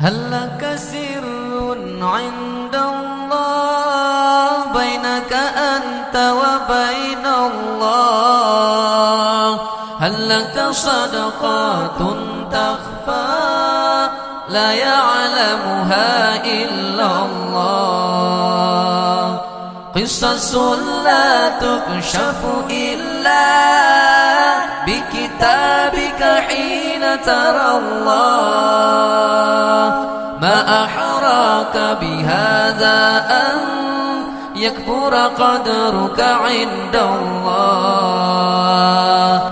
هل لك سر عند الله بينك أنت وبين الله؟ هل لك صدقات تخفى لا يعلمها إلا الله؟ قصص لا تكشف إلا بكتابك حين ترى الله. ما أحراك بهذا أن يكبر قدرك عند الله؟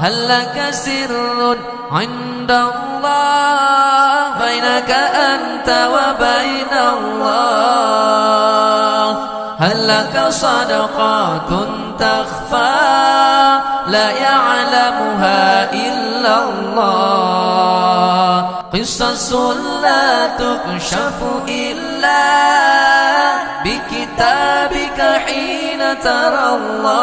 هل لك سر عند الله بينك أنت وبين الله؟ هل لك صدقات تخفى لا يعلمها إلا الله؟ قصص لا تكشف إلا بكتابك حين ترى الله.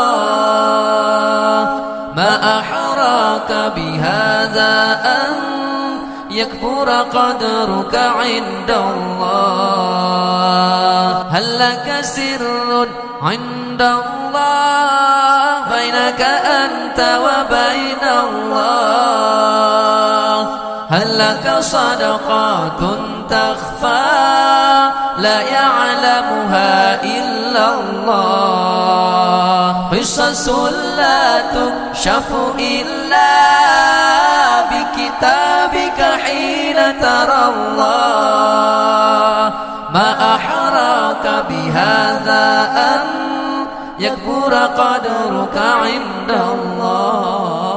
ما أحراك بهذا أن يكبر قدرك عند الله؟ هل لك سر عند الله بينك أنت وبين الله؟ هل لك صدقات تخفى لا يعلمها إلا الله؟ قصص لا تكشف إلا بكتابك حين ترى الله. ما أحراك بهذا أن يكبر قدرك عند الله.